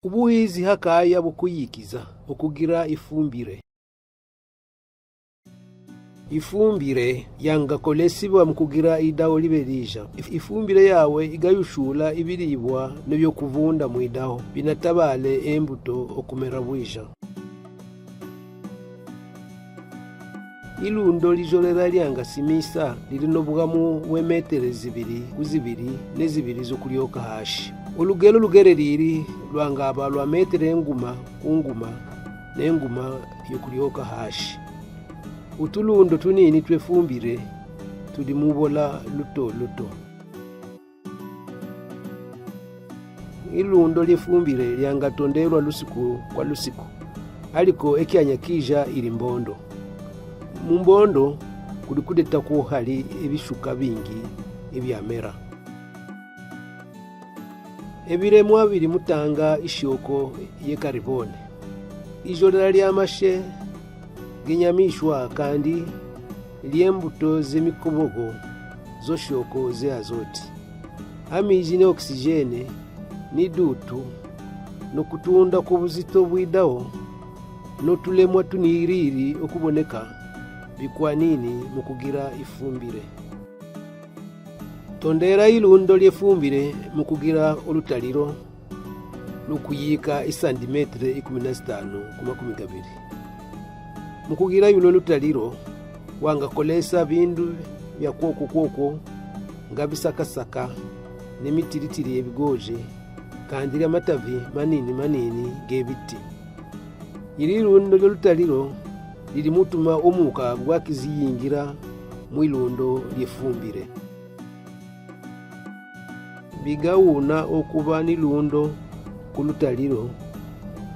Ubuhiizi kaaya kuyikiza ukugira ifumbire. Ifumbire yanga koleesibwa mu kugira idaho libe liija. Ifumbire yawe igayushuula ibiliibwa ne byokuvunda mwi'daho binatabale embuto okumera bwija. Ilundo lijolera lyanga simisa lilina obulamu bw'emetere 2 ku 2 ne 2 z'okulyoka hashi. Olugero lugere liri lwangaba lwa metere enguma kunguma n'enguma y'okulyoka hashi. Utulundo tunini twefumbire tuli mubola luto luto. Ilundo lyefumbire lyangatonderwa lusiku kwa lusiku, aliko ekyanya kija ili mbondo. Mumbondo kuli kudetako hali ebishuka bingi ebyamera. Ebiremwa biri mutanga ishoko ye karibone. Ijolera ly'amashe nyamiishwa kandi ly'embuto z'emikobogo zoshoko ze azoti. Amiiji ne oksijene n'idutu n'okutunda kw'obuzito bw'idaho n'otulemwa tuniriri okuboneka bikwanini mu kugira ifumbire. Tondera ilundo ly'efumbire mu kugira olutaliro lukuyiika isantimetere 15 ku 20. Mu kugira yulo lutaliro wangakoleesa bindu bya kwoko nga bisakasaka n'emitiritiri ebigoje kandi ly'amatavi manini g'ebiti. Iri lundo ly'olutaliro liri mutuma omuka gwakiziyingira mu ilundo ly'efumbire. Bigawuna okuba n'ilundo ku lutaliro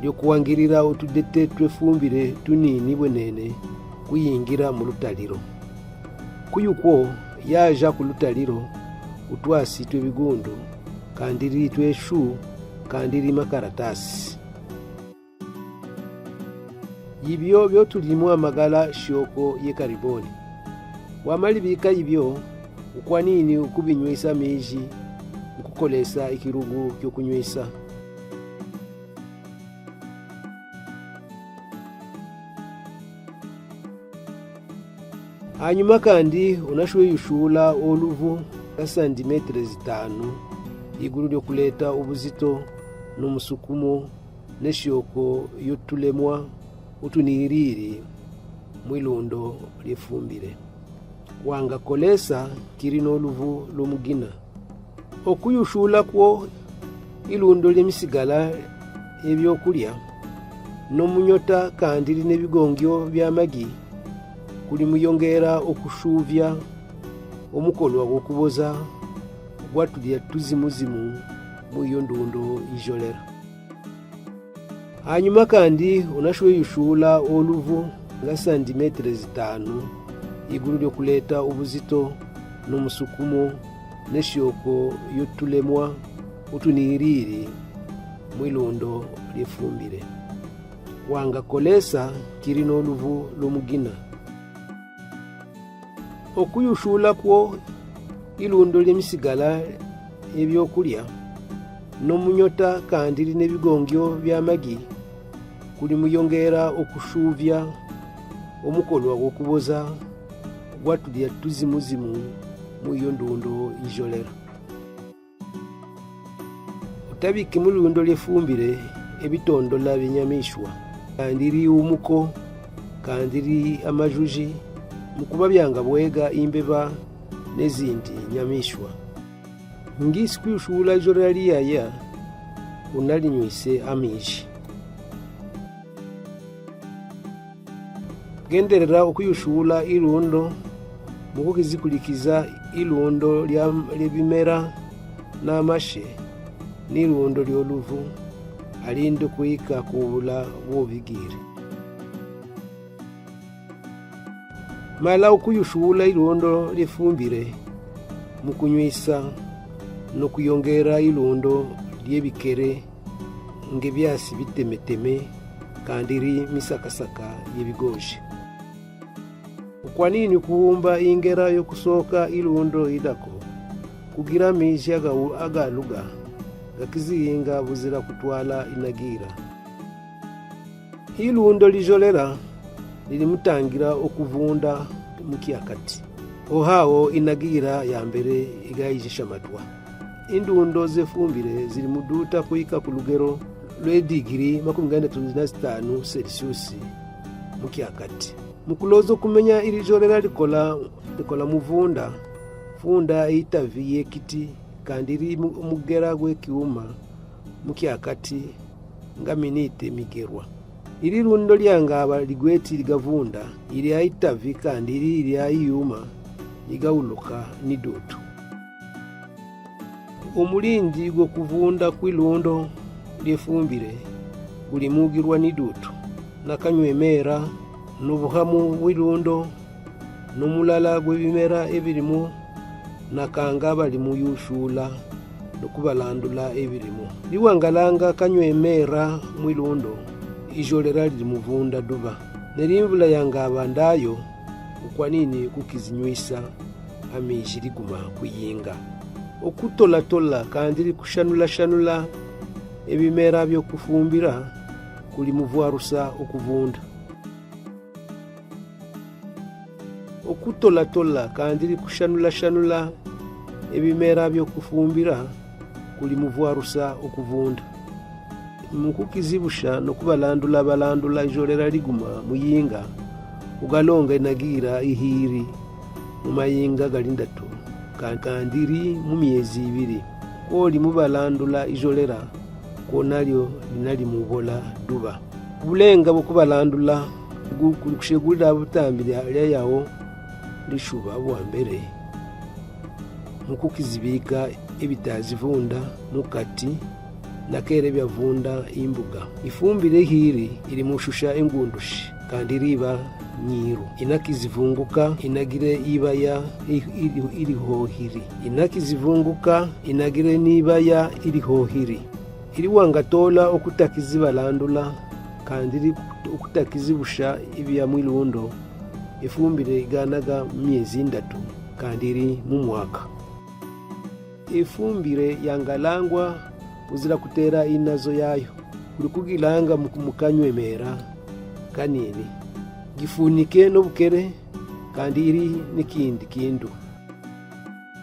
lyokuwangirira otudete twefumbire tunini bwenene kuyingira mu lutaliro. Kuyukwo yaja ku lutaliro utwasi twebigundu kandi liri tweshu kandi liri makaratasi. Ibyo byotulimu amagala shoko ye kariboni. Wamalibika ibyo ukwanini ukubinywesa meji ukukoleesa ikirugu kyokunywesa. Hanyuma kandi unashweyushuula oluvu ka santimetere 5 iguru lyokuleta obuzito n'omusukumo n'eshoko yotulemwa utuniriri mu ilundo ly'efumbire. Wangakoleesa kiri n'oluvu lw'omugina. Okuyushuula kwo ilundo ly'emisigala ebyokulya n'omunyota kandi n'ebigongyo by'amagi kuli muyongera okushuuvya omukolwa gw'okuboza gwatulya tuzimuzimu mu iyo ndundo ijolera. Hanyuma kandi unashweyushuula oluvu nga santimetere 5 iguru lyokuleta obuzito n'omusukumo n'eshoko yotulemwa utuniriri mu ilundo ly'efumbire. Wangakoleesa kiri n'oluvu lw'omugina. Okuyushuula kwo ilundo ly'emisigala ebyokulya n'omunyota kandi n'ebigongyo by'amagi kuli muyongera okushuuvya omukolwa gw'okuboza gwatulya tuzimuzimu mu iyo ndundo ijolera. Otabike mu ilundo ly'efumbire ebitondola by'enyamiishwa kandi liumuko kandi li amajuji mukuba byanga bwega imbeba n'ezindi nyamiishwa. Ngisi kuyushuula ijolera lyaya unalinywise amiiji. Genderera okuyushuula ilundo mukukizikulikiza ilundo ly'ebimera n'amashe n'ilundo ly'oluvu alinde kuyika kubula bw'obigire. Mala okuyushuula ilundo ly'efumbire mukunywisa n'okuyongera ilundo ly'ebikere ng'ebyasi bitemeteme kandi liri misakasaka y'ebigoje. Ukwanini kuwumba ingera yokusooka ilundo idako kugira amiiji agaluga gakizihinga buzira kutwala inagira. Ilundo lijolera lilimutangira okuvunda mukiakati. Ohawo inagira ya mbere igayishamadwa. Indundo z'efumbire ziri muduta kuyiika ku lugero lw'edigiri 45 Celsius mukiakati. Mukuloza okumenya irijolera likola muvunda, funda eitavi y'ekiti kandi iri mugera gw'ekiwuma mukiakati nga minite migerwa. Iri lundo lyangaba ligweti ligavunda iri aitavi kandi iri ayiyuma igawuluka nidutu. Omulindi gw'okuvunda kw'ilundo ly'efumbire gulimugirwa nidutu nakanywemera n'obuhamu bw'ilundo n'omulala gw'ebimera ebirimu nakanga balimu yushuula n'okubalandula ebirimu. Liwangalanga kanywemera mwilundo ijolera lilimuvunda duba. Nerimvula yangaba ndayo ukwanini kukizinywisa amishi liguma kuyinga. Okutolatola kandi likushanula ebimera byokufumbira kulimuvwarusa okuvunda. Okutolatola kandi likushanula ebimera byokufumbira kulimuvwarusa okuvunda. Mukukizibusha n'okubalandula ijolera liguma muyinga ugalonga inagira ihiri mu mayinga galindatu kandi iri mu myezi 2. Oli mubalandula ijolera konalyo linali mubola duba. Bulenga bukubalandula kushegulira butambira yawo lishuba bwa mbere mukukizibiika ebitazivunda mukati nakere byavunda imbuga. Ifumbire hiri iri mushusha engundushi kandi riba nyiru. Inakizivunguka inagire ibaya irihohiri. Inakizivunguka inagire nibaya irihohiri. Iri wangatola okutakizibalandula kandi okutakizibusha ibya mwilundo. Ifumbire iganaga myezi 3 kandi iri mu mwaka. Ifumbire yangalangwa uzira kutera inazo yayo. Kulikugilanga mukanywemera kanini. Gifunike n'obukere kandi iri n'ikindi kindu.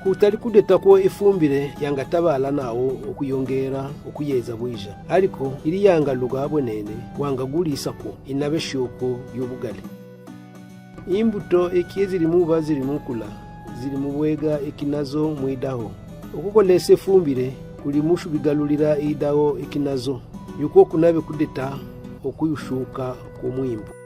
Kutali kudeta ko ifumbire yangatabala nawo okuyongera okuyeza bwija. Ariko iri yangaluga bwenene wangagulisa ko inabe shoko y'obugali. Imbuto ekiyeziri muba ziri mukula ziri mubwega ekinazo mwi'daho. Okukoleesa efumbire kuli mushu bigalulira idaho ekinazo yuko kunabe kudeta okuyushuka ku mwimbu.